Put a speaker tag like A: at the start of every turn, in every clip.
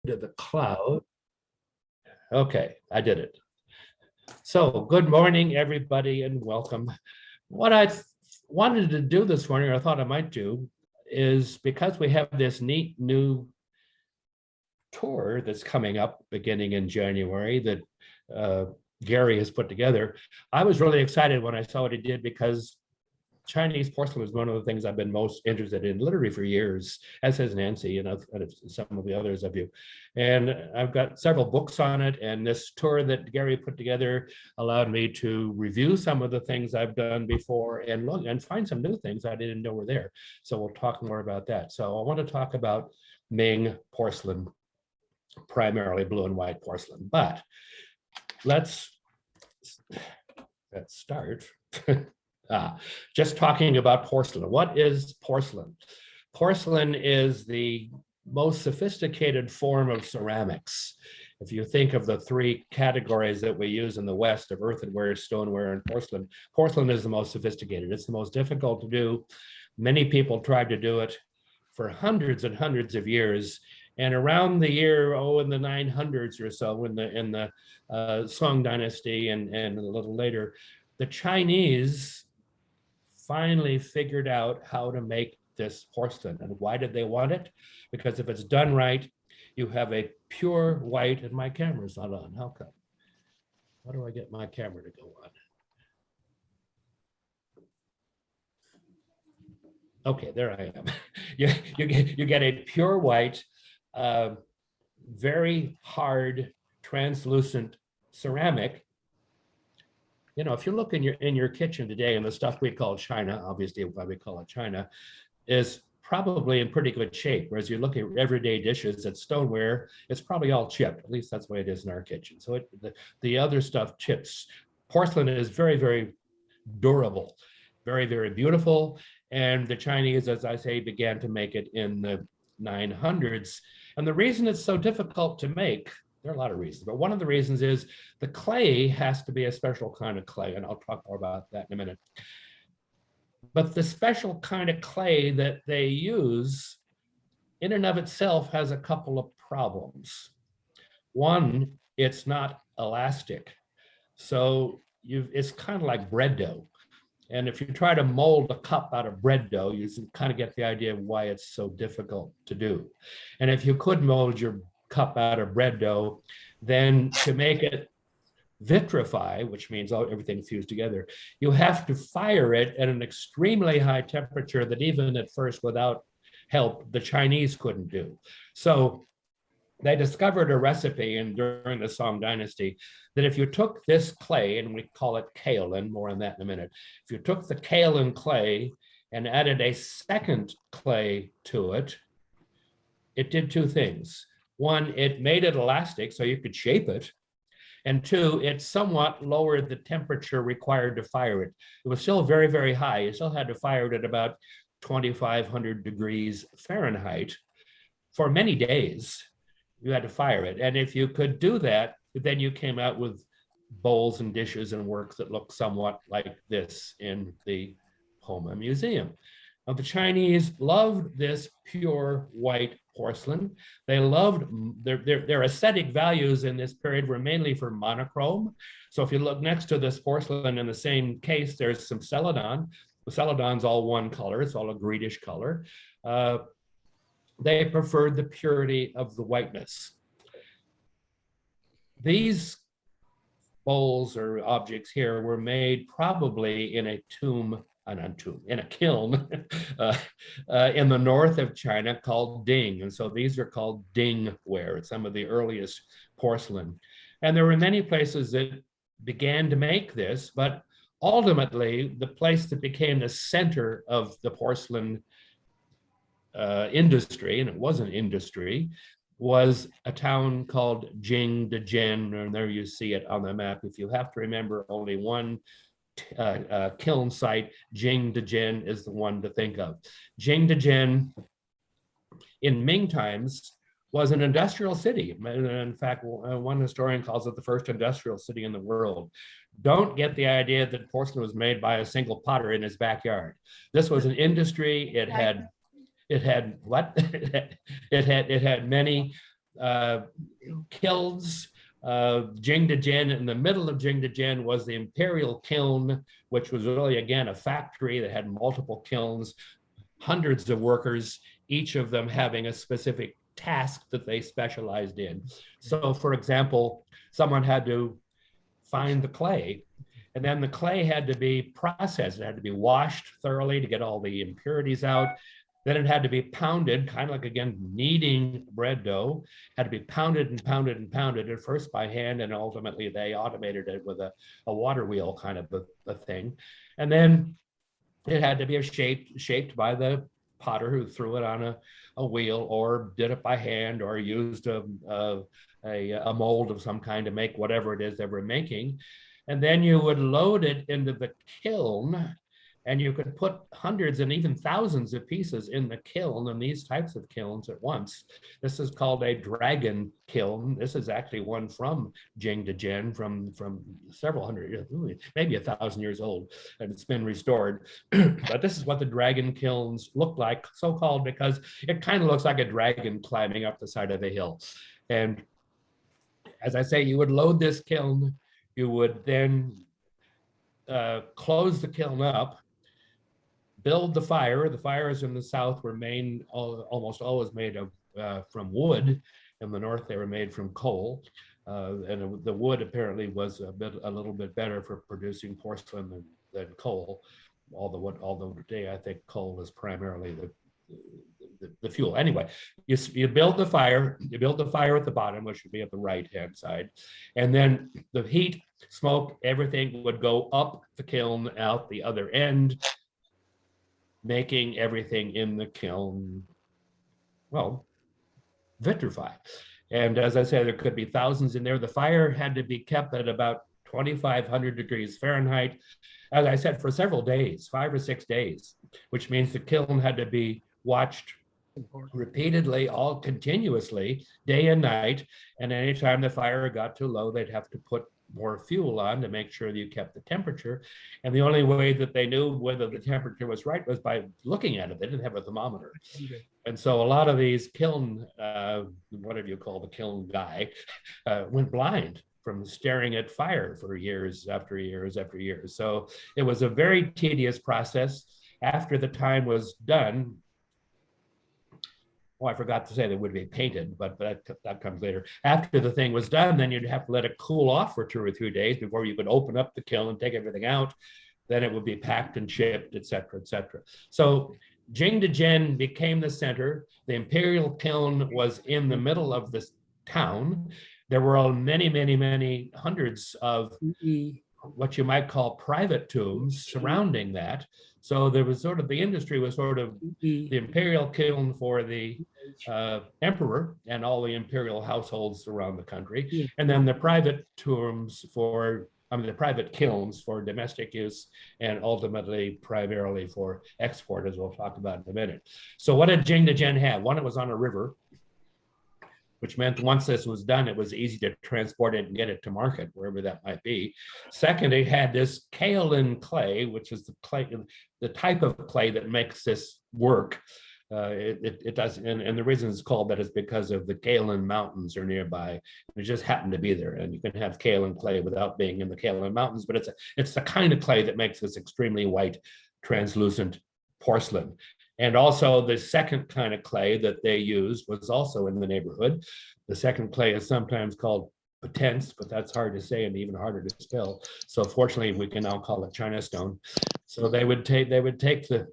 A: to the cloud. Okay, I did it. So good morning, everybody, and welcome. What I wanted to do this morning, or I thought I might do, is because we have this neat new tour that's coming up beginning in January that Gary has put together. I was really excited when I saw what he did because Chinese porcelain is one of the things I've been most interested in literally for years, as has Nancy and some of the others of you. And I've got several books on it, and this tour that Gary put together allowed me to review some of the things I've done before and look and find some new things I didn't know were there. So we'll talk more about that. So I want to talk about Ming porcelain, primarily blue and white porcelain, but let's start. Just talking about porcelain. What is porcelain? Porcelain is the most sophisticated form of ceramics. If you think of the three categories that we use in the West of earthenware, stoneware, and porcelain, porcelain is the most sophisticated. It's the most difficult to do. Many people tried to do it for hundreds and hundreds of years. And around the year, in the 900s or so, in the Song Dynasty and a little later, the Chinese finally figured out how to make this porcelain. And why did they want it? Because if it's done right, you have a pure white, and my camera's not on. How come? How do I get my camera to go on? Okay, there I am. you get a pure white, very hard, translucent ceramic. You know, if you look in your kitchen today, and the stuff we call china, obviously why we call it china, is probably in pretty good shape. Whereas you look at everyday dishes at stoneware, it's probably all chipped. At least that's the way it is in our kitchen. So the other stuff chips. Porcelain is very, very durable, very, very beautiful. And the Chinese, as I say, began to make it in the 900s. And the reason it's so difficult to make, there are a lot of reasons, but one of the reasons is the clay has to be a special kind of clay, and I'll talk more about that in a minute. But the special kind of clay that they use in and of itself has a couple of problems. One, it's not elastic. So it's kind of like bread dough. And if you try to mold a cup out of bread dough, you kind of get the idea of why it's so difficult to do. And if you could mold your cup out of bread dough, then to make it vitrify, which means everything fused together, you have to fire it at an extremely high temperature that even at first, without help, the Chinese couldn't do. So they discovered a recipe during the Song Dynasty that if you took this clay, and we call it kaolin, more on that in a minute, if you took the kaolin clay and added a second clay to it, it did two things. One, it made it elastic so you could shape it. And two, it somewhat lowered the temperature required to fire it. It was still very, very high. You still had to fire it at about 2,500 degrees Fahrenheit for many days. You had to fire it. And if you could do that, then you came out with bowls and dishes and works that look somewhat like this in the Honolulu Museum. Now, the Chinese loved this pure white porcelain. They loved their aesthetic values in this period were mainly for monochrome. So if you look next to this porcelain in the same case, there's some celadon. The celadon's all one color. It's all a greenish color. They preferred the purity of the whiteness. These bowls or objects here were made probably in a in a kiln in the north of China called Ding. And so these are called Ding ware. It's some of the earliest porcelain. And there were many places that began to make this, but ultimately the place that became the center of the porcelain industry, and it was an industry, was a town called Jingdezhen, and there you see it on the map. If you have to remember only one kiln site, Jingdezhen is the one to think of. Jingdezhen in Ming times was an industrial city. In fact, one historian calls it the first industrial city in the world. Don't get the idea that porcelain was made by a single potter in his backyard. This was an industry. It had what? It had many kilns. Jingdezhen, in the middle of Jingdezhen was the imperial kiln, which was really, again, a factory that had multiple kilns, hundreds of workers, each of them having a specific task that they specialized in. So, for example, someone had to find the clay, and then the clay had to be processed. It had to be washed thoroughly to get all the impurities out. Then it had to be pounded, kind of like, again, kneading bread dough, had to be pounded and pounded and pounded, at first by hand, and ultimately they automated it with a water wheel kind of a thing. And then it had to be shaped by the potter, who threw it on a wheel, or did it by hand, or used a mold of some kind to make whatever it is they were making. And then you would load it into the kiln, and you could put hundreds and even thousands of pieces in the kiln, and these types of kilns at once. This is called a dragon kiln. This is actually one from Jingdezhen, from several hundred years, maybe 1,000 years old, and it's been restored. But this is what the dragon kilns look like, so-called because it kind of looks like a dragon climbing up the side of a hill. And as I say, you would load this kiln, you would then close the kiln up, build the fire. The fires in the south were almost always made of from wood. In the north, they were made from coal. And the wood apparently was a little bit better for producing porcelain than coal. Although today I think coal is primarily the fuel. Anyway, you build the fire. You build the fire at the bottom, which would be at the right-hand side, and then the heat, smoke, everything would go up the kiln, out the other end, making everything in the kiln, well, vitrify. And as I said, there could be thousands in there. The fire had to be kept at about 2,500 degrees Fahrenheit, as I said, for several days, 5 or 6 days, which means the kiln had to be watched repeatedly, all continuously, day and night. And anytime the fire got too low, they'd have to put more fuel on to make sure that you kept the temperature. And the only way that they knew whether the temperature was right was by looking at it. They didn't have a thermometer. And so a lot of these kiln, whatever you call the kiln guy, went blind from staring at fire for years after years after years. So it was a very tedious process. After the time was done, I forgot to say they would be painted, but that comes later. After the thing was done, then you'd have to let it cool off for 2 or 3 days before you could open up the kiln and take everything out. Then it would be packed and shipped, et cetera, et cetera. So Jingdezhen became the center. The imperial kiln was in the middle of this town. There were many, many, many hundreds of what you might call private tombs surrounding that. So there was sort of, the industry was sort of the imperial kiln for the emperor and all the imperial households around the country, and then the private tombs the private kilns for domestic use, and ultimately primarily for export, as we'll talk about in a minute. So what did Jingdezhen have? One, it was on a river, which meant once this was done, it was easy to transport it and get it to market, wherever that might be. Second, it had this kaolin clay, which is the type of clay that makes this work. It does, and the reason it's called that is because of the kaolin mountains are nearby. It just happened to be there, and you can have kaolin clay without being in the kaolin mountains, but it's the kind of clay that makes this extremely white, translucent porcelain. And also the second kind of clay that they used was also in the neighborhood. The second clay is sometimes called potence, but that's hard to say and even harder to spell. So fortunately, we can now call it China stone. So they would take the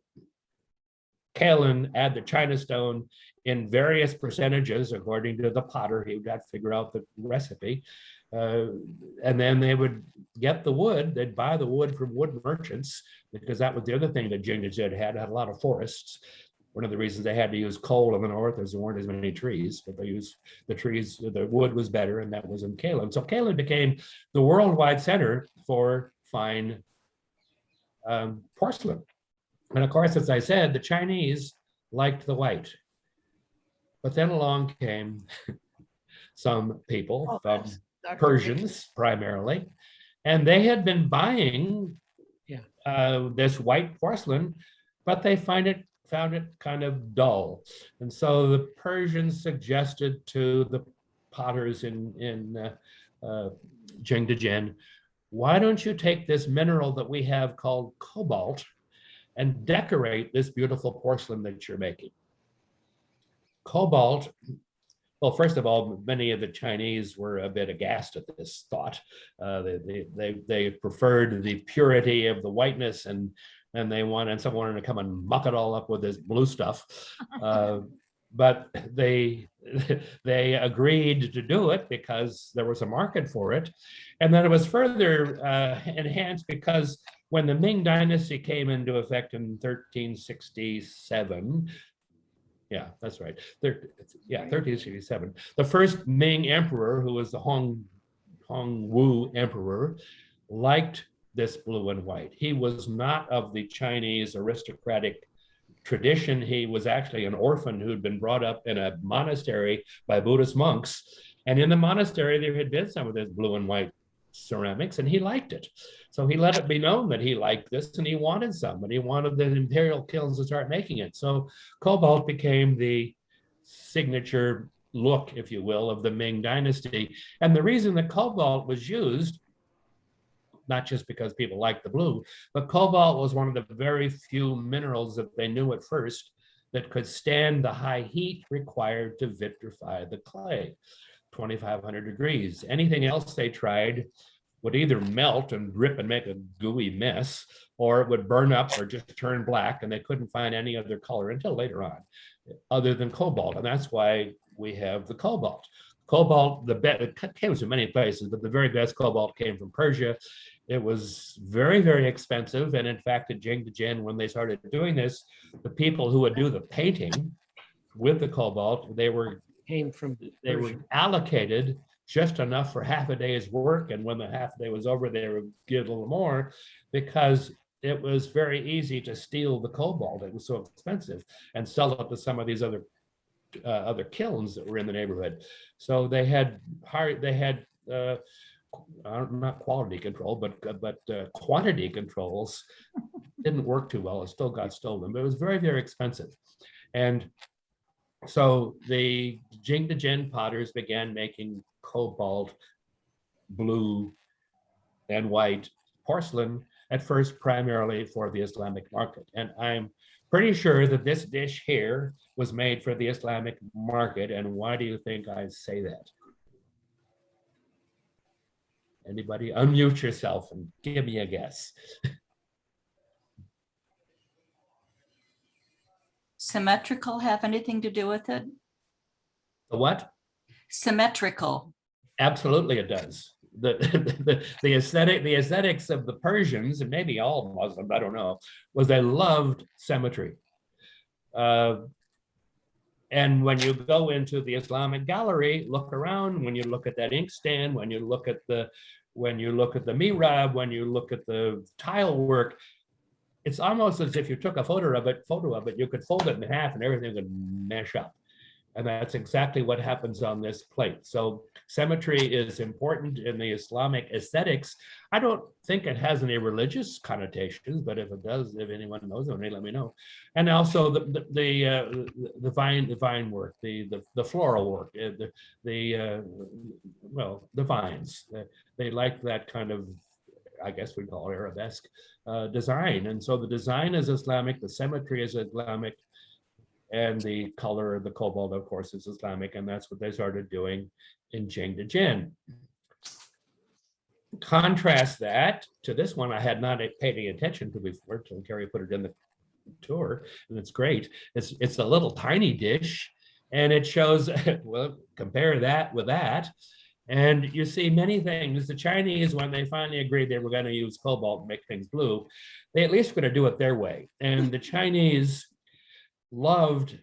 A: kaolin, add the China stone in various percentages according to the potter. He would have to figure out the recipe. And then they would get the wood. They'd buy the wood from wood merchants, because that was the other thing that Jingdezhen had a lot of forests. One of the reasons they had to use coal in the north is there weren't as many trees, but they used the trees, the wood was better, and that was in kaolin. So kaolin became the worldwide center for fine porcelain. And of course, as I said, the Chinese liked the white. But then along came some people from Persians primarily, and they had been buying this white porcelain, but they found it kind of dull. And so the Persians suggested to the potters in Jingdezhen, why don't you take this mineral that we have called cobalt and decorate this beautiful porcelain that you're making? Cobalt, well, first of all, many of the Chinese were a bit aghast at this thought. They preferred the purity of the whiteness, and they wanted someone to come and muck it all up with this blue stuff. But they agreed to do it because there was a market for it. And then it was further enhanced because when the Ming Dynasty came into effect in 1367, yeah, that's right. 1367. The first Ming emperor, who was the Hongwu emperor, liked this blue and white. He was not of the Chinese aristocratic tradition. He was actually an orphan who'd been brought up in a monastery by Buddhist monks. And in the monastery, there had been some of this blue and white ceramics, and he liked it. So he let it be known that he liked this, and he wanted some, and he wanted the imperial kilns to start making it. So cobalt became the signature look, if you will, of the Ming Dynasty. And the reason that cobalt was used, not just because people liked the blue, but cobalt was one of the very few minerals that they knew at first that could stand the high heat required to vitrify the clay, 2,500 degrees. Anything else they tried would either melt and drip and make a gooey mess, or it would burn up or just turn black, and they couldn't find any other color until later on, other than cobalt. And that's why we have the cobalt. Cobalt, it came from many places, but the very best cobalt came from Persia. It was very, very expensive. And in fact, at Jingdezhen, when they started doing this, the people who would do the painting with the cobalt, they were allocated just enough for half a day's work. And when the half a day was over, they would give a little more because it was very easy to steal the cobalt. It was so expensive, and sell it to some of these other kilns that were in the neighborhood. So they had not quality control, but quantity controls didn't work too well. It still got stolen, but it was very, very expensive. And so the Jingdezhen potters began making cobalt, blue, and white porcelain, at first primarily for the Islamic market. And I'm pretty sure that this dish here was made for the Islamic market. And why do you think I say that? Anybody? Unmute yourself and give me a guess.
B: Symmetrical have anything to do with it?
A: The what?
B: Symmetrical.
A: Absolutely, it does. The aesthetics of the Persians, and maybe all Muslims, I don't know, was they loved symmetry. And when you go into the Islamic gallery, look around, when you look at that inkstand, when you look at the mihrab, when you look at the tile work, it's almost as if you took a photo of it, you could fold it in half and everything would mesh up. And that's exactly what happens on this plate. So symmetry is important in the Islamic aesthetics. I don't think it has any religious connotations, but if it does, if anyone knows of any, let me know. And also the vine work, the floral work, the vines. They like that kind of, I guess we'd call it arabesque design. And so the design is Islamic, the symmetry is Islamic, and the color of the cobalt, of course, is Islamic, and that's what they started doing in Jingdezhen. Contrast that to this one I had not paid any attention to before until Carrie put it in the tour, and it's great. It's a little tiny dish, and it shows, well, compare that with that, and you see many things. The Chinese, when they finally agreed they were going to use cobalt and make things blue, they at least were going to do it their way. And the Chinese loved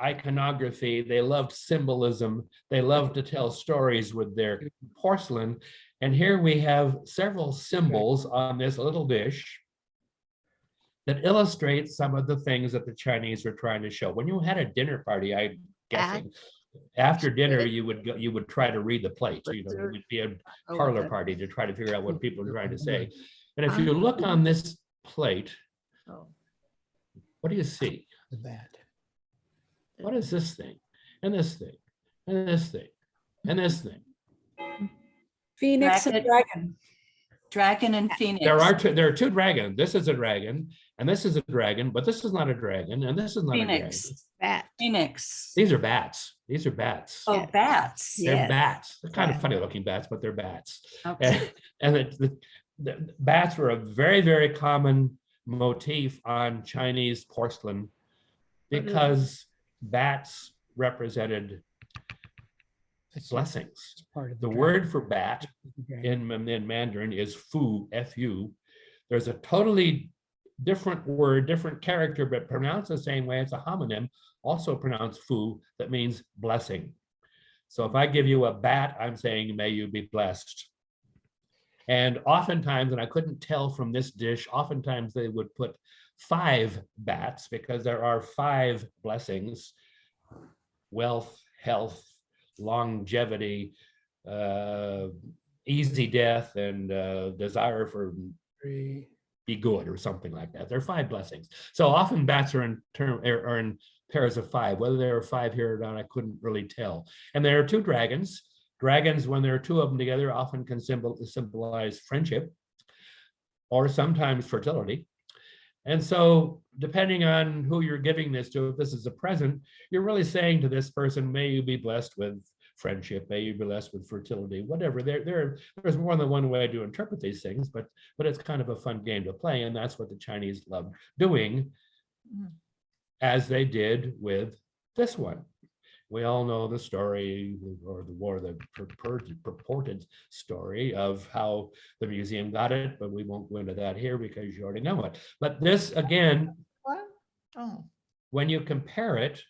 A: iconography, they loved symbolism, they loved to tell stories with their porcelain. And here we have several symbols on this little dish that illustrate some of the things that the Chinese were trying to show. When you had a dinner party, I'm guessing, after dinner you would try to read the plate. You know, it would be a parlor party to try to figure out what people are trying to say. And if you look on this plate, what do you see?
C: The bat.
A: What is this thing? And this thing? And this thing? and this thing.
C: Phoenix and dragon.
B: Dragon and phoenix.
A: There are two dragons. This is a dragon, and this is a dragon, but this is not a dragon, and this is not a dragon.
B: Phoenix.
C: Bat.
B: Phoenix.
A: These are bats. These are bats.
B: Oh,
C: Yeah.
B: bats.
A: They're
C: Yes.
A: bats. They're kind of
C: Yeah.
A: funny looking bats, but they're bats.
B: Okay.
A: And the bats were a very, very common motif on Chinese porcelain because bats represented blessings. The word for bat in Mandarin is fu, F-U. There's a totally different word, different character, but pronounced the same way. It's a homonym, also pronounced fu, that means blessing. So if I give you a bat, I'm saying, may you be blessed. And oftentimes, and I couldn't tell from this dish, oftentimes they would put 5 bats because there are 5 blessings: wealth, health, longevity, easy death, and desire for be good, or something like that. There are 5 blessings. So often bats are in pairs of 5. Whether there are 5 here or not, I couldn't really tell. And there are 2 dragons. Dragons, when there are 2 of them together, often can symbolize friendship or sometimes fertility. And so depending on who you're giving this to, if this is a present, you're really saying to this person, may you be blessed with friendship, may you be blessed with fertility, whatever. There's more than one way to interpret these things, but it's kind of a fun game to play. And that's what the Chinese love doing, as they did with this one. We all know the story, or the purported story of how the museum got it, but we won't go into that here because you already know it. But this, again,
C: What? Oh,
A: when you compare it,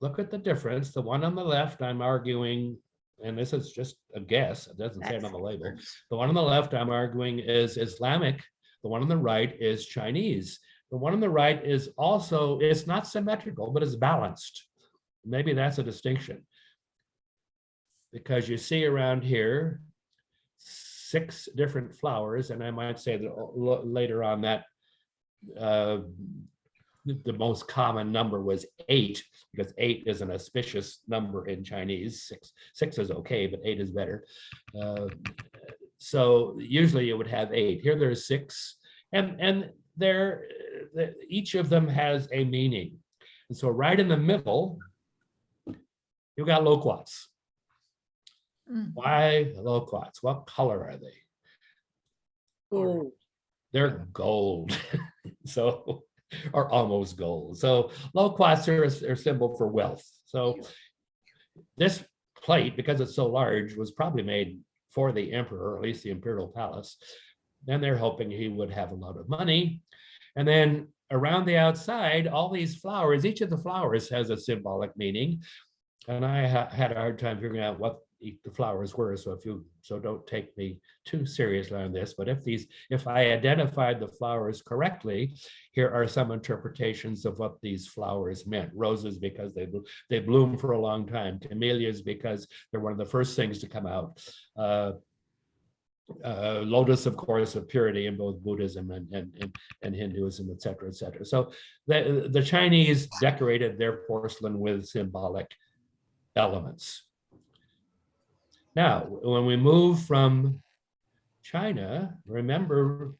A: look at the difference. The one on the left, I'm arguing, and this is just a guess, it doesn't say it on the label. The one on the left, I'm arguing, is Islamic. The one on the right is Chinese. The one on the right is also, it's not symmetrical, but it's balanced. Maybe that's a distinction. Because you see around here 6 different flowers, and I might say that later on that the most common number was 8, because 8 is an auspicious number in Chinese. 6 is okay, but 8 is better. So usually you would have 8. Here there's 6, and each of them has a meaning. And so right in the middle, you've got loquats. Why loquats? What color are they?
C: gold.
A: They're gold. So, or almost gold. So loquats are a symbol for wealth. So this plate, because it's so large, was probably made for the emperor, or at least the imperial palace. Then they're hoping he would have a lot of money. And then around the outside, all these flowers, each of the flowers has a symbolic meaning. And I had a hard time figuring out what the flowers were. So don't take me too seriously on this, but if I identified the flowers correctly, here are some interpretations of what these flowers meant. Roses, because they bloom for a long time. Camellias, because they're one of the first things to come out. Lotus, of course, of purity in both Buddhism and Hinduism, et cetera, et cetera. So the Chinese decorated their porcelain with symbolic elements. Now, when we move from China, remember,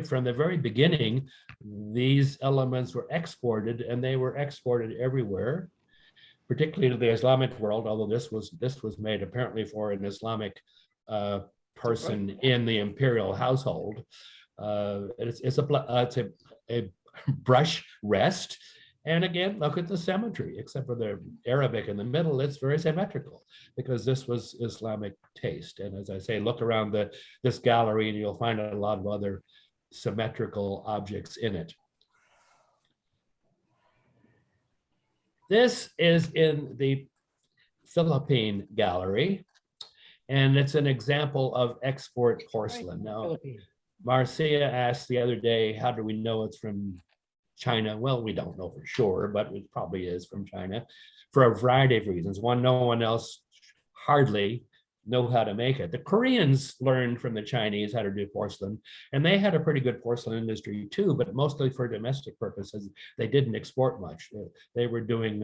A: from the very beginning, these elements were exported, and they were exported everywhere, particularly to the Islamic world, although this was made apparently for an Islamic person in the imperial household. It's a brush rest. And again, look at the symmetry, except for the Arabic in the middle, it's very symmetrical because this was Islamic taste. And as I say, look around this gallery and you'll find a lot of other symmetrical objects in it. This is in the Philippine gallery, and it's an example of export porcelain. Now, Marcia asked the other day, how do we know it's from China? Well, we don't know for sure, but it probably is from China for a variety of reasons. One, no one else hardly know how to make it. The Koreans learned from the Chinese how to do porcelain, and they had a pretty good porcelain industry too, but mostly for domestic purposes. They didn't export much. They were doing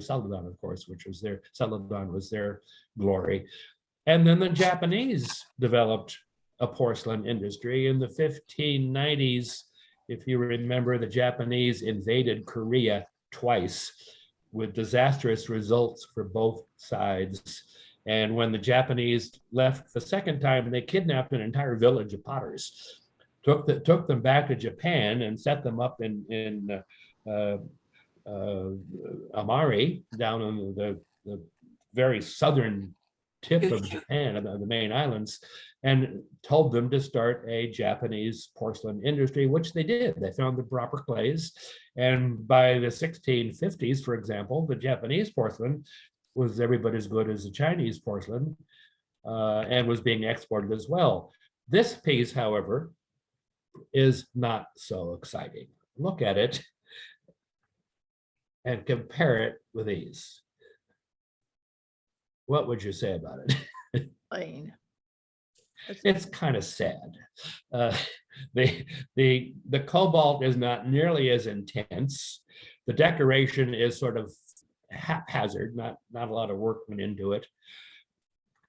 A: celadon, of course, which was their glory. And then the Japanese developed a porcelain industry in the 1590s. If you remember, the Japanese invaded Korea twice with disastrous results for both sides. And when the Japanese left the second time, they kidnapped an entire village of potters, took them back to Japan and set them up in Amari, down on the very southern tip of Japan, the main islands, and told them to start a Japanese porcelain industry, which they did. They found the proper clays. And by the 1650s, for example, the Japanese porcelain was every bit as good as the Chinese porcelain, and was being exported as well. This piece, however, is not so exciting. Look at it and compare it with these. What would you say about it?
C: Plain.
A: It's kind of sad. The cobalt is not nearly as intense. The decoration is sort of haphazard, not a lot of work went into it.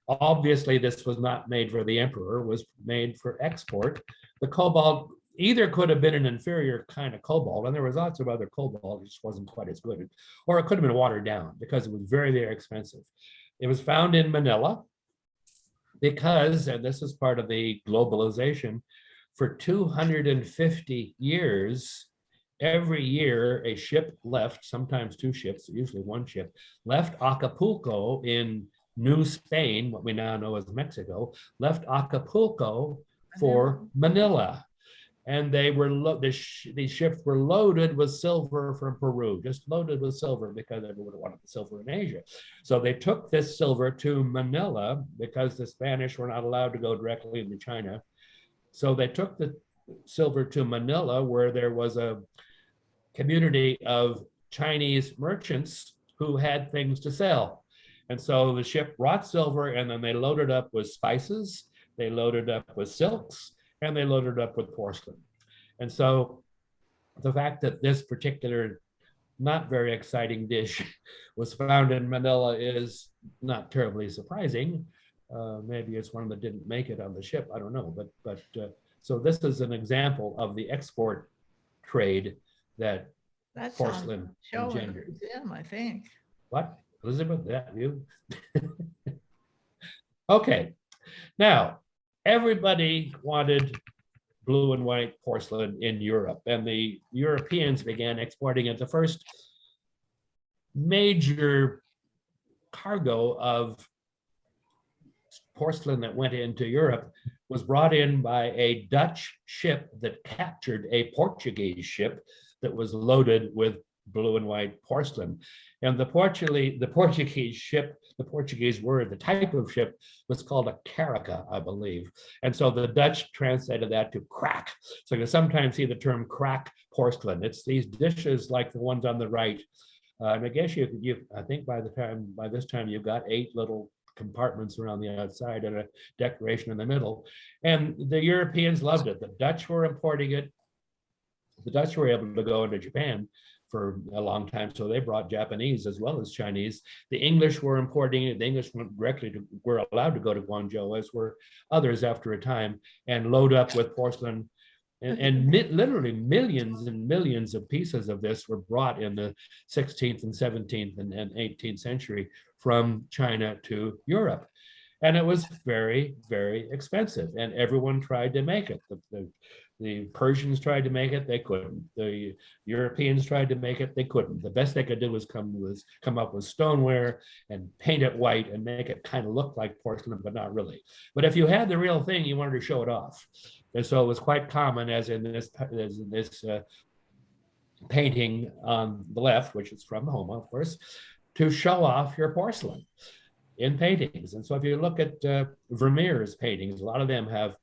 A: Obviously, this was not made for the emperor, was made for export. The cobalt either could have been an inferior kind of cobalt, and there was lots of other cobalt, it just wasn't quite as good, or it could have been watered down because it was very, very expensive. It was found in Manila because, and this is part of the globalization, for 250 years, every year a ship left, sometimes two ships, usually one ship, left Acapulco in New Spain, what we now know as Mexico, left Acapulco for Manila. And they were these ships were loaded with silver from Peru, just loaded with silver because everyone wanted the silver in Asia. So they took this silver to Manila because the Spanish were not allowed to go directly into China. So they took the silver to Manila, where there was a community of Chinese merchants who had things to sell. And so the ship brought silver, and then they loaded up with spices, they loaded up with silks, and they loaded up with porcelain. And so the fact that this particular not very exciting dish was found in Manila is not terribly surprising. Maybe it's one that didn't make it on the ship, I don't know. But so this is an example of the export trade that
C: That's
A: porcelain
C: show in the
A: engendered.
C: museum, I think.
A: What, Elizabeth, that you? Okay, now, everybody wanted blue and white porcelain in Europe, and the Europeans began exporting it. The first major cargo of porcelain that went into Europe was brought in by a Dutch ship that captured a Portuguese ship that was loaded with blue and white porcelain. And the Portuguese ship, the Portuguese word, the type of ship was called a caraca, I believe. And so the Dutch translated that to crack. So you sometimes see the term crack porcelain. It's these dishes like the ones on the right. And I guess I think by this time you've got 8 little compartments around the outside and a decoration in the middle. And the Europeans loved it. The Dutch were importing it. The Dutch were able to go into Japan for a long time, so they brought Japanese as well as Chinese. The English were importing it. The English were allowed to go to Guangzhou, as were others after a time, and load up with porcelain. And literally millions and millions of pieces of this were brought in the 16th and 17th and 18th century from China to Europe. And it was very, very expensive, and everyone tried to make it. The Persians tried to make it, they couldn't. The Europeans tried to make it, they couldn't. The best they could do was come up with stoneware and paint it white and make it kind of look like porcelain, but not really. But if you had the real thing, you wanted to show it off. And so it was quite common, as in this painting on the left, which is from Homa, of course, to show off your porcelain in paintings. And so if you look at Vermeer's paintings, a lot of them have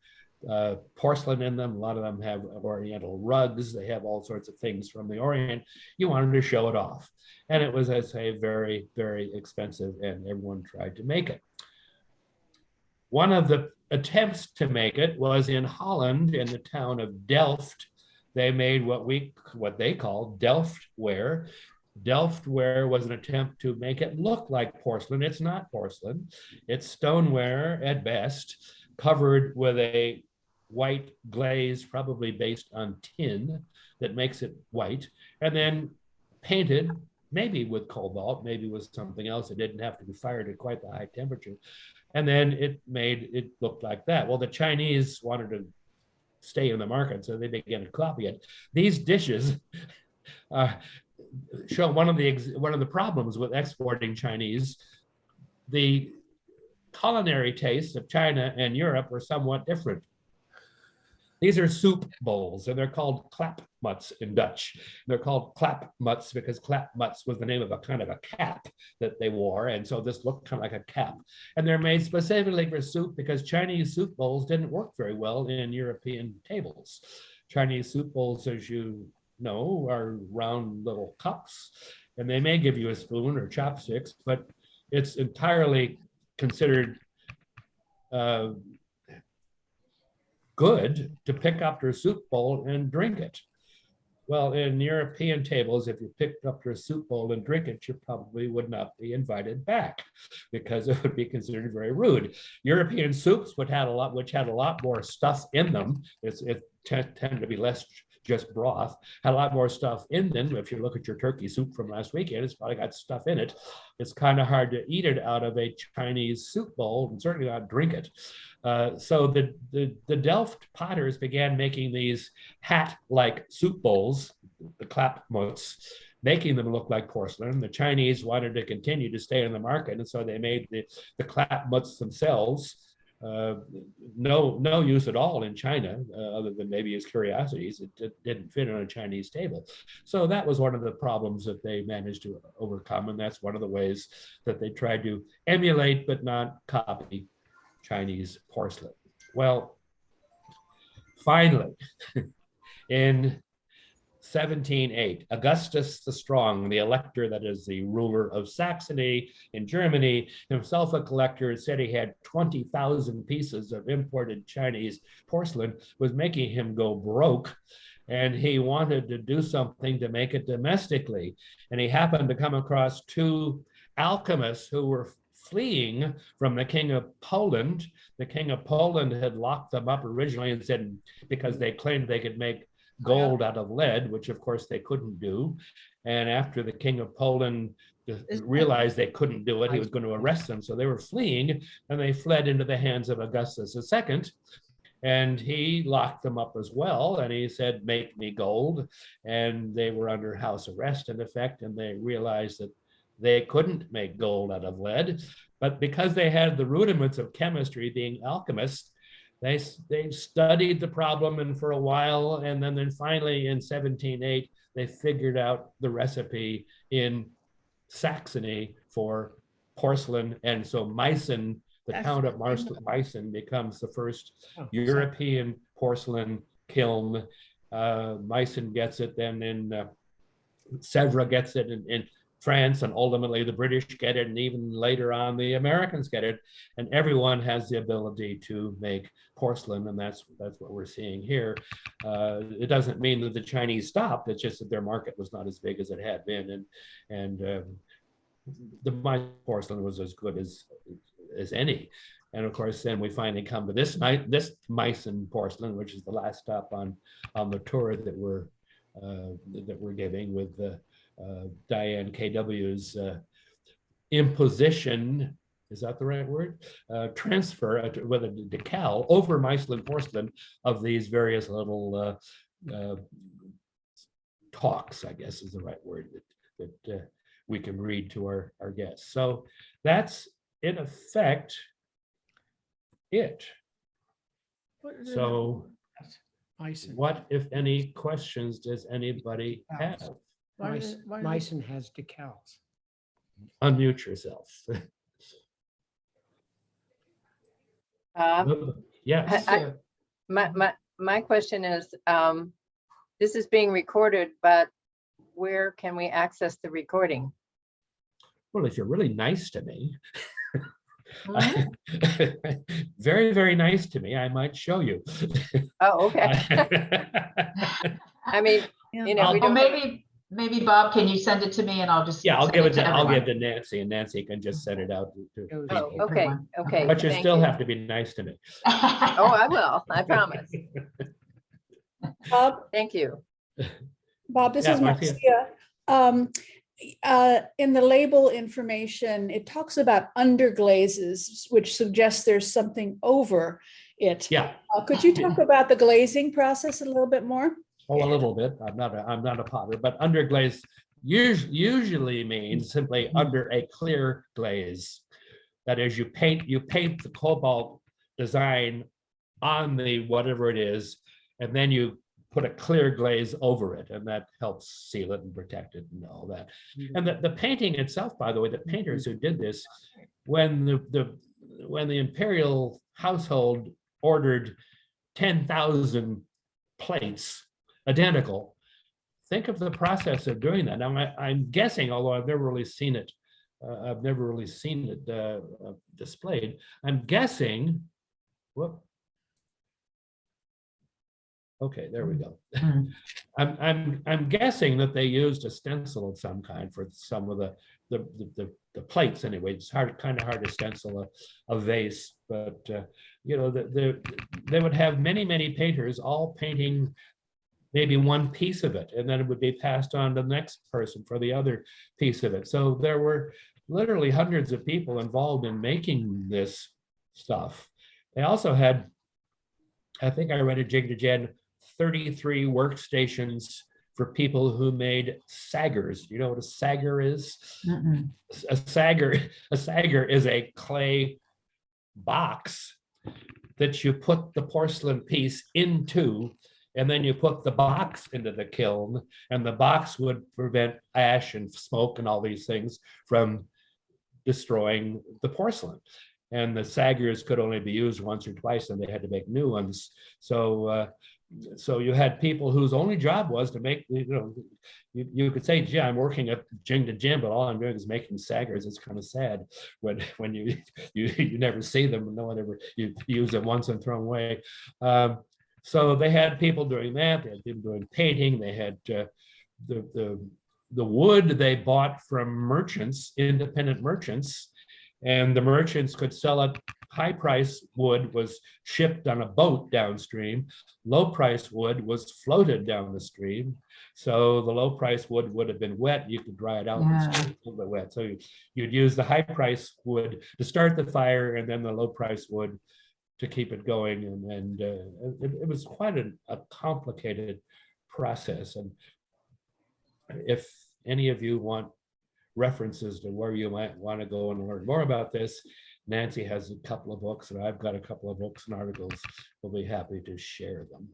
A: porcelain in them. A lot of them have oriental rugs. They have all sorts of things from the Orient. You wanted to show it off. And it was, I say, very, very expensive, and everyone tried to make it. One of the attempts to make it was in Holland, in the town of Delft. They made what they called Delftware. Delftware was an attempt to make it look like porcelain. It's not porcelain. It's stoneware at best, covered with a white glaze, probably based on tin, that makes it white, and then painted, maybe with cobalt, maybe with something else. It didn't have to be fired at quite the high temperature. And then it made it look like that. Well, the Chinese wanted to stay in the market, so they began to copy it. These dishes show one of the problems with exporting Chinese. The culinary tastes of China and Europe were somewhat different. These are soup bowls, and they're called klapmuts in Dutch. They're called klapmuts because klapmuts was the name of a kind of a cap that they wore, and so this looked kind of like a cap. And they're made specifically for soup because Chinese soup bowls didn't work very well in European tables. Chinese soup bowls, as you know, are round little cups, and they may give you a spoon or chopsticks, but it's entirely considered good to pick up your soup bowl and drink it. Well, in European tables, if you picked up your soup bowl and drink it, you probably would not be invited back because it would be considered very rude. European soups, which had a lot more stuff in them, it tended to be less just broth, had a lot more stuff in them. If you look at your turkey soup from last weekend, it's probably got stuff in it. It's kind of hard to eat it out of a Chinese soup bowl and certainly not drink it. So the Delft potters began making these hat-like soup bowls, the klapmuts, making them look like porcelain. The Chinese wanted to continue to stay in the market, and so they made the klapmuts themselves. No use at all in China, other than maybe as curiosities. It didn't fit on a Chinese table. So that was one of the problems that they managed to overcome, and that's one of the ways that they tried to emulate but not copy Chinese porcelain. Well, finally, in 1708, Augustus the Strong, the elector, that is the ruler of Saxony in Germany, himself a collector, said he had 20,000 pieces of imported Chinese porcelain, was making him go broke. And he wanted to do something to make it domestically. And he happened to come across two alchemists who were fleeing from the King of Poland. The King of Poland had locked them up originally and said, because they claimed they could make gold out of lead, which of course they couldn't do. And after the King of Poland realized they couldn't do it, he was going to arrest them. So they were fleeing, and they fled into the hands of Augustus II. And he locked them up as well. And he said, make me gold. And they were under house arrest in effect. And they realized that they couldn't make gold out of lead. But because they had the rudiments of chemistry, being alchemists, they studied the problem, and for a while, and then finally in 1708, they figured out the recipe in Saxony for porcelain. And so Meissen, the town of Meissen, becomes the first European porcelain kiln. Meissen gets it, then in Sèvres gets it in France, and ultimately the British get it, and even later on the Americans get it, and everyone has the ability to make porcelain, and that's what we're seeing here. It doesn't mean that the Chinese stopped; it's just that their market was not as big as it had been, and the porcelain was as good as any. And of course, then we finally come to this Meissen porcelain, which is the last stop on the tour that we're giving with the Diane KW's imposition, is that the right word? Transfer with a decal over Meissen porcelain of these various little talks, I guess is the right word that we can read to our guests. So that's in effect it. So what, if any, questions does anybody have?
D: Meissen has decals.
A: Unmute yourself. Yes.
E: My question is, this is being recorded, but where can we access the recording?
A: Well, if you're really nice to me, Very, very nice to me. I might show you.
E: Oh, okay. I mean, you know, we
C: Well,
E: don't,
C: maybe Bob, can you send it to me and I'll just.
A: Yeah, I'll
C: send
A: give it to
C: everyone.
A: Nancy, and Nancy can just send it out to
D: Goes
E: oh,
A: people.
E: okay, okay.
A: But you
E: thank
A: still
E: you.
A: have to be nice to me.
E: Oh, I will, I promise.
F: Bob,
E: Thank you.
F: Bob, this
A: Yeah,
F: is
A: Marcia.
F: Marcia. In the label information, it talks about underglazes, which suggests there's something over it.
A: Yeah,
F: Could you talk about the glazing process a little bit more?
A: oh, a little bit. I'm not a potter, but underglaze usually means simply under a clear glaze. That is, you paint the cobalt design on the whatever it is, and then you put a clear glaze over it, and that helps seal it and protect it and all that. And the painting itself, by the way, the painters who did this, when the imperial household ordered 10,000 plates identical, think of the process of doing that. Now, I'm guessing, although I've never really seen it, displayed. I'm guessing, whoop. Okay, there we go. I'm guessing that they used a stencil of some kind for some of the plates anyway. It's kind of hard to stencil a vase, but you know, they would have many painters all painting maybe one piece of it, and then it would be passed on to the next person for the other piece of it. So there were literally hundreds of people involved in making this stuff. They also had, I think I read a jig to Jen, 33 workstations for people who made saggers. You know what a sagger is? A sagger is a clay box that you put the porcelain piece into, and then you put the box into the kiln, and the box would prevent ash and smoke and all these things from destroying the porcelain. And the saggers could only be used once or twice, and they had to make new ones. So you had people whose only job was to make, you know, you could say, gee, I'm working at Jing to Jim, but all I'm doing is making saggers. It's kind of sad when you never see them, and no one ever, you use them once and throw them away. So they had people doing that. They had people doing painting. They had the wood they bought from merchants, independent merchants, and the merchants could sell it. High price wood was shipped on a boat downstream. Low price wood was floated down the stream. So the low price wood would have been wet. You could dry it out and still a little bit wet. So you'd use the high price wood to start the fire, and then the low price wood to keep it going. And it was quite a complicated process. And if any of you want references to where you might want to go and learn more about this, Nancy has a couple of books, and I've got a couple of books and articles. We'll be happy to share them.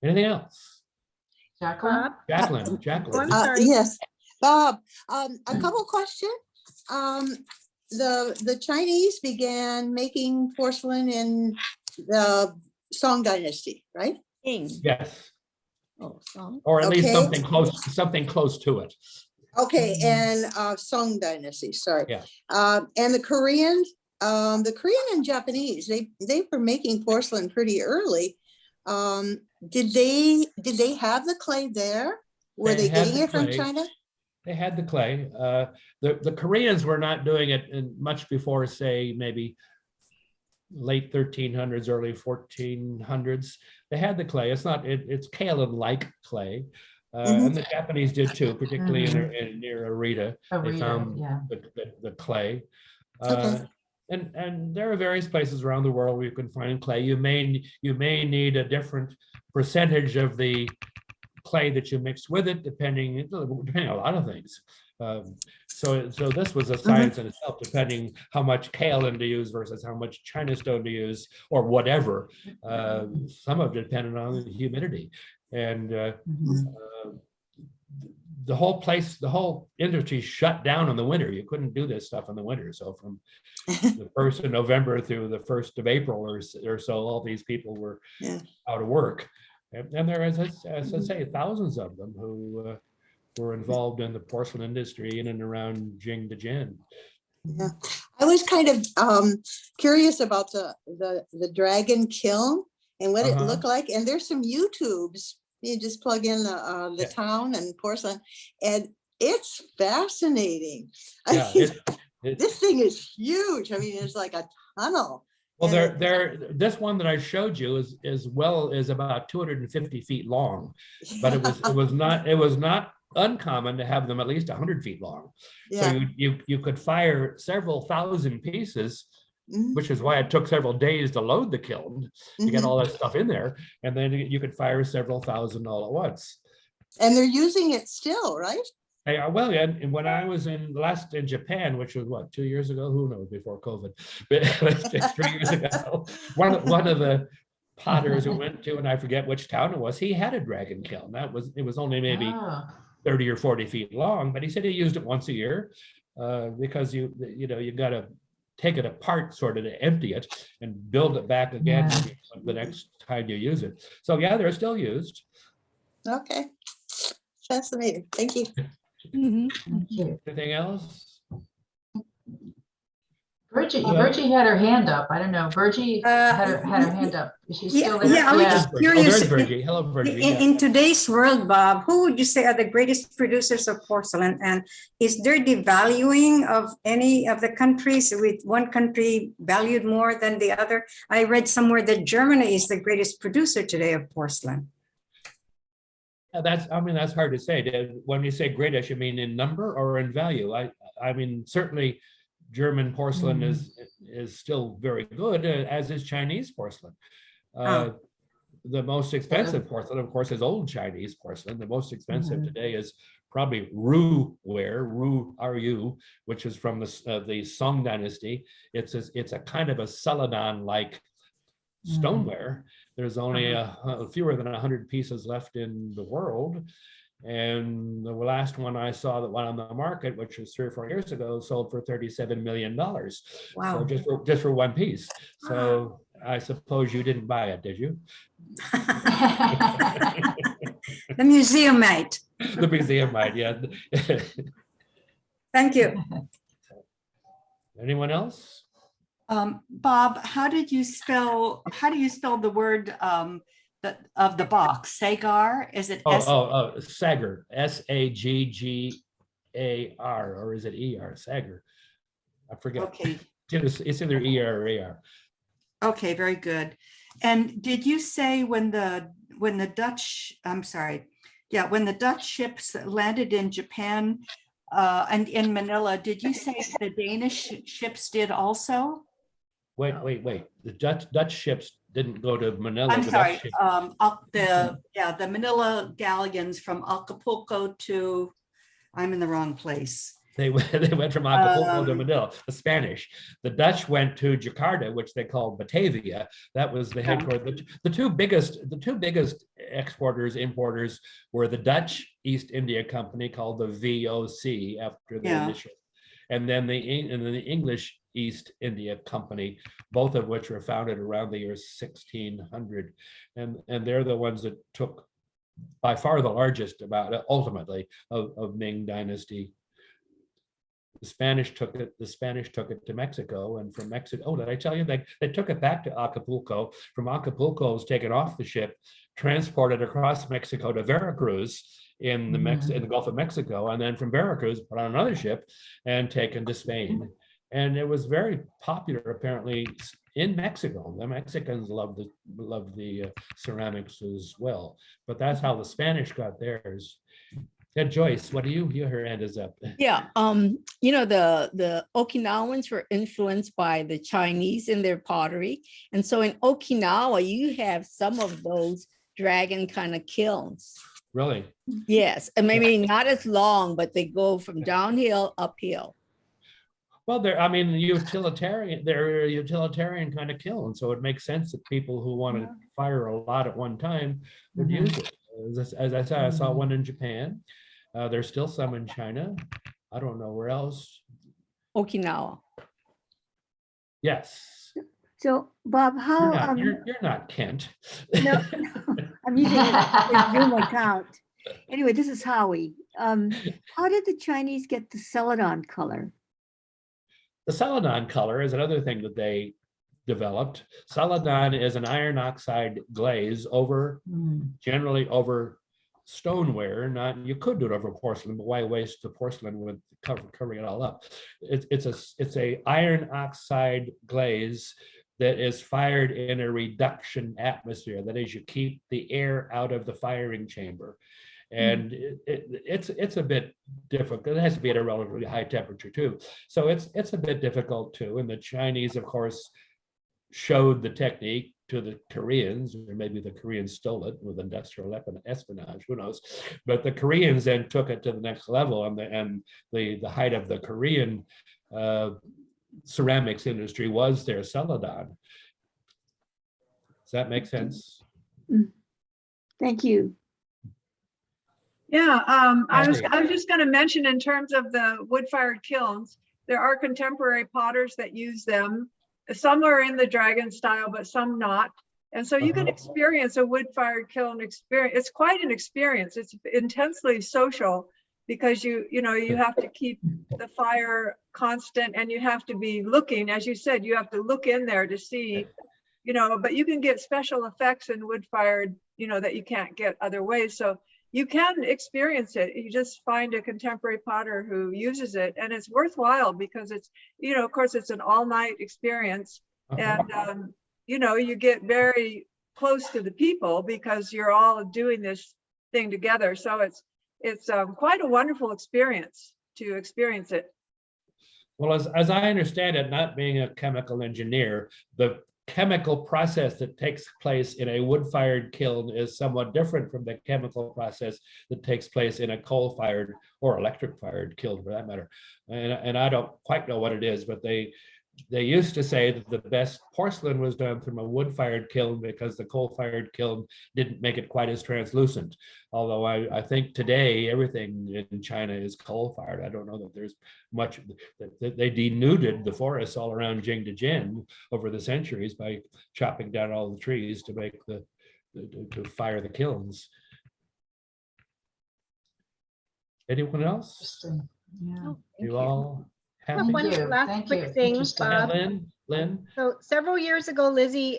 A: Anything else?
C: Jacqueline?
A: Jacqueline.
G: Yes, Bob, a couple questions. The Chinese began making porcelain in the Song Dynasty, right?
F: Ming.
A: Yes,
G: Oh, Song.
A: or at least
G: Okay.
A: something close to it.
G: Okay, and Song Dynasty, sorry.
A: Yeah.
G: And the Korean and Japanese, they were making porcelain pretty early. Did they have the clay there? Were they
A: had
G: getting
A: the
G: it from
A: clay.
G: China?
A: They had the clay. The Koreans were not doing it much before, say, maybe late 1300s, early 1400s. They had the clay. It's kaolin-like clay. And the Japanese did too, particularly near Arita. They found the clay.
G: Okay.
A: And there are various places around the world where you can find clay. You may need a different percentage of the clay that you mix with it, depending on a lot of things. So this was a science in itself, depending how much kaolin to use versus how much China stone to use, or whatever. Some of it depended on the humidity. And the whole industry shut down in the winter. You couldn't do this stuff in the winter. So from the 1st of November through the 1st of April or so, all these people were out of work. And there is, as I say, thousands of them who were involved in the porcelain industry in and around Jing to Jin.
G: Yeah, I was kind of curious about the dragon kiln and what it
A: Uh-huh.
G: looked like. And there's some YouTubes. You just plug in the
A: Yeah.
G: town and porcelain, and it's fascinating. I
A: Yeah,
G: mean,
A: it-
G: this thing is huge. I mean, it's like a tunnel.
A: well,
G: and
A: this one that I showed you is about 250 feet long, but it was not uncommon to have them at least 100 feet long. So
G: Yeah.
A: you could fire several thousand pieces,
G: Mhm,
A: which is why it took several days to load the kiln to get
G: mhm.
A: all that stuff in there, and then you could fire several thousand all at once.
G: And they're using it still, right?
A: Well, yeah, and when I was in Japan, which was what, 2 years ago, who knows, before COVID, but 3 years ago, one of the potters we went to, and I forget which town it was, he had a dragon kiln. It was only maybe
C: Oh,
A: 30 or 40 feet long, but he said he used it once a year because you got to take it apart sort of to empty it and build it back again the next time you use it. So yeah, they're still used.
G: Okay. Fascinating. Thank you.
C: thank you.
A: Anything else?
C: Virgie had her hand up. I don't know. Virgie had her hand up. Is she still there?
H: Yeah, I was just curious.
A: There's Virgie. Hello, Virgie.
H: In today's world, Bob, who would you say are the greatest producers of porcelain? And is there devaluing of any of the countries, with one country valued more than the other? I read somewhere that Germany is the greatest producer today of porcelain.
A: That's hard to say. When you say greatest, you mean in number or in value? I mean, certainly German porcelain is still very good, as is Chinese porcelain. The most expensive porcelain, of course, is old Chinese porcelain. The most expensive today is probably Ru ware, Ru, which is from the Song Dynasty. It's a kind of a celadon-like stoneware. There's only fewer than 100 pieces left in the world. And the last one I saw that went on the market, which was 3 or 4 years ago, sold for $37 million.
H: Wow.
A: So just for one piece. So I suppose you didn't buy it, did you?
H: The museum might.
A: The museum might, yeah.
H: Thank you.
A: Anyone else?
B: Bob, how do you spell the word of the box? Sagar? Is it
A: Sagar, Saggar, or is it ER? Sagar. I forget.
B: Okay.
A: It's either ER or AR.
B: Okay, very good. And did you say when the Dutch ships landed in Japan and in Manila, did you say the Danish ships did also?
A: Wait. The Dutch ships didn't go to Manila.
B: I'm
A: The
B: sorry.
A: Dutch ships-
B: The Manila galleons from Acapulco to, I'm in the wrong place.
A: They went from Acapulco to Manila, the Spanish. The Dutch went to Jakarta, which they called Batavia. That was the headquarters. The two biggest exporters, importers were the Dutch East India Company, called the VOC after the initial, and then the English East India Company, both of which were founded around the year 1600. And they're the ones that took by far the largest ultimately of Ming Dynasty. The Spanish took it to Mexico, and from Mexico, oh, did I tell you they took it back to Acapulco? From Acapulco, it was taken off the ship, transported across Mexico to Veracruz in the Gulf of Mexico, and then from Veracruz put on another ship and taken to Spain. And it was very popular apparently in Mexico. The Mexicans loved the ceramics as well, but that's how the Spanish got theirs. And Joyce, what do you? Your hand is up.
I: Yeah, the Okinawans were influenced by the Chinese in their pottery. And so in Okinawa, you have some of those dragon kind of kilns.
A: Really?
I: Yes, and maybe not as long, but they go from downhill, uphill.
A: Well, they're a utilitarian kind of kiln. So it makes sense that people who want to fire a lot at one time would use it. As I said, I saw one in Japan. There's still some in China. I don't know where else.
I: Okinawa.
A: Yes.
J: So Bob, how
A: You're not Kent.
J: no, I'm using a Zoom account. Anyway, this is Howie. How did the Chinese get the celadon color?
A: The celadon color is another thing that they developed. Celadon is an iron oxide glaze over, generally over stoneware. Not, you could do it over porcelain, but why waste the porcelain with covering it all up? It's a iron oxide glaze that is fired in a reduction atmosphere. That is, you keep the air out of the firing chamber. And it's a bit difficult. It has to be at a relatively high temperature too. So it's a bit difficult too. And the Chinese, of course, showed the technique to the Koreans, or maybe the Koreans stole it with industrial espionage, who knows? But the Koreans then took it to the next level, and the height of the Korean ceramics industry was their celadon. Does that make sense?
J: Thank you.
K: Yeah, I was just going to mention, in terms of the wood-fired kilns, there are contemporary potters that use them. Some are in the dragon style, but some not. And so you can experience a wood-fired kiln experience. It's quite an experience. It's intensely social, because you have to keep the fire constant, and you have to be looking, as you said, you have to look in there to see, but you can get special effects in wood-fired, that you can't get other ways. So you can experience it. You just find a contemporary potter who uses it, and it's worthwhile, because it's, of course, it's an all-night experience, and you get very close to the people because you're all doing this thing together. So it's quite a wonderful experience to experience it.
A: Well, as I understand it, not being a chemical engineer, the chemical process that takes place in a wood-fired kiln is somewhat different from the chemical process that takes place in a coal-fired or electric-fired kiln, for that matter. And I don't quite know what it is, but they used to say that the best porcelain was done from a wood-fired kiln because the coal-fired kiln didn't make it quite as translucent. Although I think today everything in China is coal-fired. I don't know that there's much. They denuded the forests all around Jingdezhen over the centuries by chopping down all the trees to make to fire the kilns. Anyone else?
C: Interesting. Yeah.
A: You all have
C: Thank you.
L: Last
C: Thank
L: quick
C: you.
L: thing,
C: Interesting.
L: Bob.
A: Lynn?
L: So several years ago, Lizzie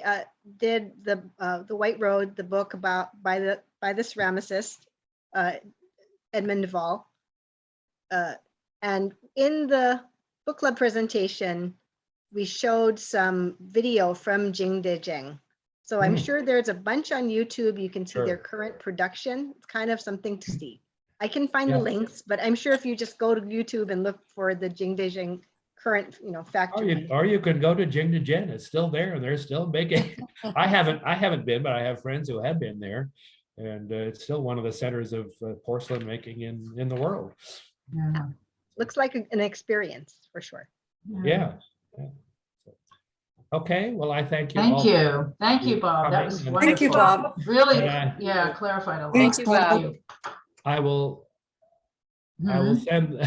L: did the White Road, the book by the ceramicist Edmund Duval, and in the book club presentation, we showed some video from Jingdezhen. So I'm sure there's a bunch on YouTube. You can see their current production. It's kind of something to see. I can find the links, but I'm sure if you just go to YouTube and look for the Jingdezhen current, factory.
A: Or you could go to Jingdezhen. It's still there, and they're still making. I haven't been, but I have friends who have been there, and it's still one of the centers of porcelain making in the world.
C: Yeah.
L: Looks like an experience for sure.
A: Yeah. Okay. Well, I thank you.
C: Thank
A: all
C: you. Thank you, Bob. That was wonderful.
H: Thank you, Bob.
C: Really,
A: Yeah.
C: clarified a lot.
E: Thank you, Bob.
A: I will send